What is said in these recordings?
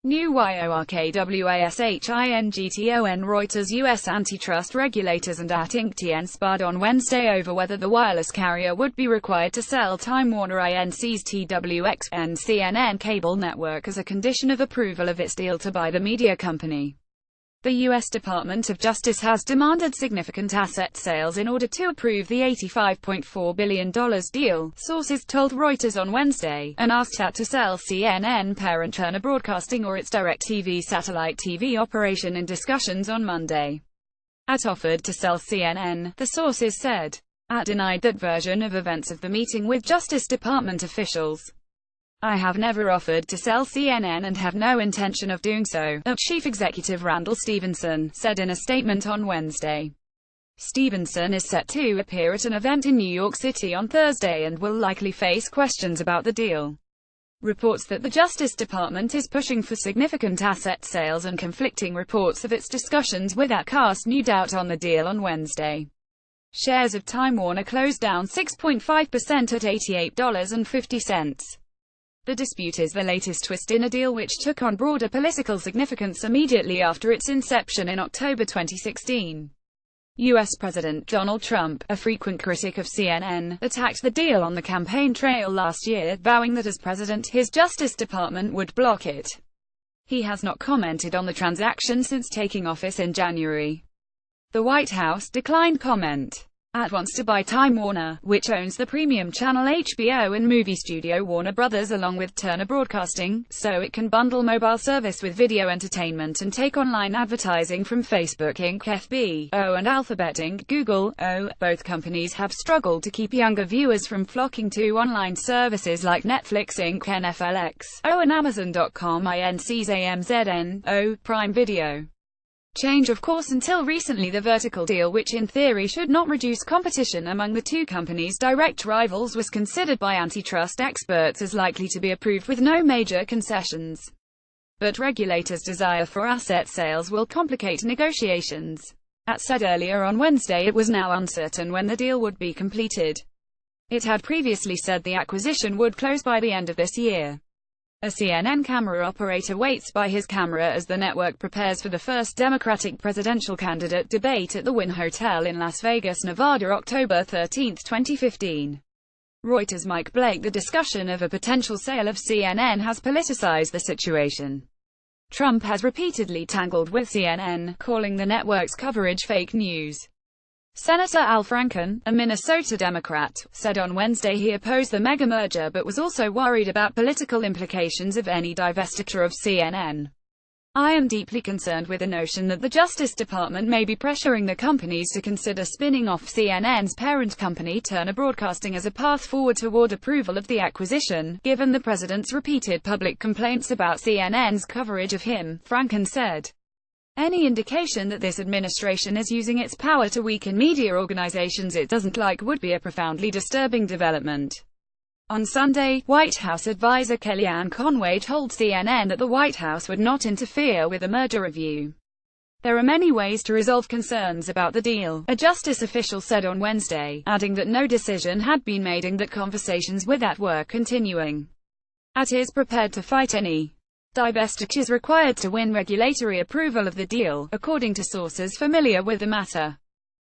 New YORKWASHINGTON. Reuters. U.S. antitrust regulators and at&t sparred on Wednesday over whether the wireless carrier would be required to sell Time Warner Inc.'s TWX and CNN cable network as a condition of approval of its deal to buy the media company. The U.S. Department of Justice has demanded significant asset sales in order to approve the $85.4 billion deal, sources told Reuters on Wednesday, and asked at&t to sell CNN parent Turner Broadcasting or its DirecTV satellite TV operation in discussions on Monday. at&t offered to sell CNN, the sources said. at&t denied that version of events of the meeting with Justice Department officials. "I have never offered to sell CNN and have no intention of doing so," Chief Executive Randall Stephenson said in a statement on Wednesday. Stephenson is set to appear at an event in New York City on Thursday and will likely face questions about the deal. Reports that the Justice Department is pushing for significant asset sales and conflicting reports of its discussions with at&t cast new doubt on the deal on Wednesday. Shares of Time Warner closed down 6.5% at $88.50. The dispute is the latest twist in a deal which took on broader political significance immediately after its inception in October 2016. U.S. President Donald Trump, a frequent critic of CNN, attacked the deal on the campaign trail last year, vowing that as president, his Justice Department would block it. He has not commented on the transaction since taking office in January. The White House declined comment. at&t wants to buy Time Warner, which owns the premium channel HBO and movie studio Warner Brothers along with Turner Broadcasting, so it can bundle mobile service with video entertainment and take online advertising from Facebook Inc., FB.O. and Alphabet Inc., Google.O. Both companies have struggled to keep younger viewers from flocking to online services like Netflix Inc., NFLX.O. and Amazon.com Inc.'s AMZN.O. Prime Video. Change of course. Until recently, the vertical deal, which in theory should not reduce competition among the two companies' direct rivals, was considered by antitrust experts as likely to be approved with no major concessions. But regulators' desire for asset sales will complicate negotiations. at&t said earlier on Wednesday it was now uncertain when the deal would be completed. It had previously said the acquisition would close by the end of this year. A CNN camera operator waits by his camera as the network prepares for the first Democratic presidential candidate debate at the Wynn Hotel in Las Vegas, Nevada, October 13, 2015. Reuters. Mike Blake. The discussion of a potential sale of CNN has politicized the situation. Trump has repeatedly tangled with CNN, calling the network's coverage fake news. Senator Al Franken, a Minnesota Democrat, said on Wednesday he opposed the mega merger but was also worried about political implications of any divestiture of CNN. "I am deeply concerned with the notion that the Justice Department may be pressuring the companies to consider spinning off CNN's parent company Turner Broadcasting as a path forward toward approval of the acquisition, given the president's repeated public complaints about CNN's coverage of him," Franken said. "Any indication that this administration is using its power to weaken media organizations it doesn't like would be a profoundly disturbing development." On Sunday, White House advisor Kellyanne Conway told CNN that the White House would not interfere with a merger review. "There are many ways to resolve concerns about the deal," a justice official said on Wednesday, adding that no decision had been made and that conversations with at&t were continuing. at&t is prepared to fight any divestitures required to win regulatory approval of the deal, according to sources familiar with the matter.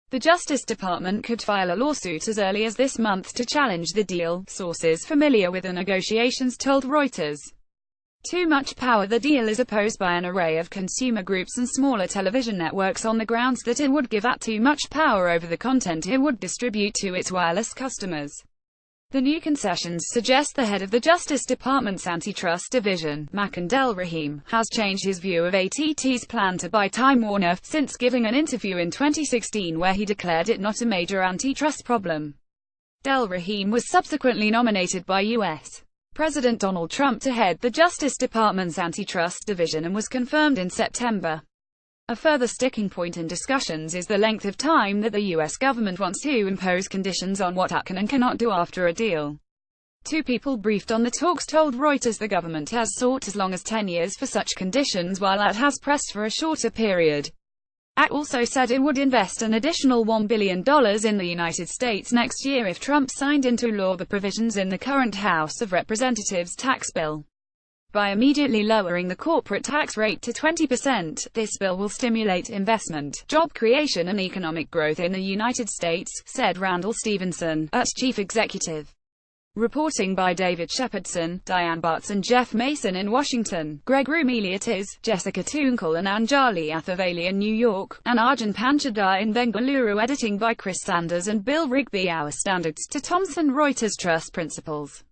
The Justice Department could file a lawsuit as early as this month to challenge the deal, sources familiar with the negotiations told Reuters. Too much power. The deal is opposed by an array of consumer groups and smaller television networks on the grounds that it would give at&t too much power over the content it would distribute to its wireless customers. The new concessions suggest the head of the Justice Department's antitrust division, Del Rahim, has changed his view of at&t's plan to buy Time Warner, since giving an interview in 2016 where he declared it not a major antitrust problem. Del Rahim was subsequently nominated by U.S. President Donald Trump to head the Justice Department's antitrust division and was confirmed in September. A further sticking point in discussions is the length of time that the U.S. government wants to impose conditions on what at&t can and cannot do after a deal. Two people briefed on the talks told Reuters the government has sought as long as 10 years for such conditions, while at&t has pressed for a shorter period. at&t also said it would invest an additional $1 billion in the United States next year if Trump signed into law the provisions in the current House of Representatives tax bill. By immediately lowering the corporate tax rate to 20%, this bill will stimulate investment, job creation and economic growth in the United States, said Randall Stevenson, at chief executive. Reporting by David Shepardson, Diane Butts and Jeff Mason in Washington, Greg Rumeliatis, Jessica Tunkel and Anjali Athavali in New York, and Arjun Panchadar in Bengaluru. Editing by Chris Sanders and Bill Rigby. Our Standards to Thomson Reuters Trust Principles.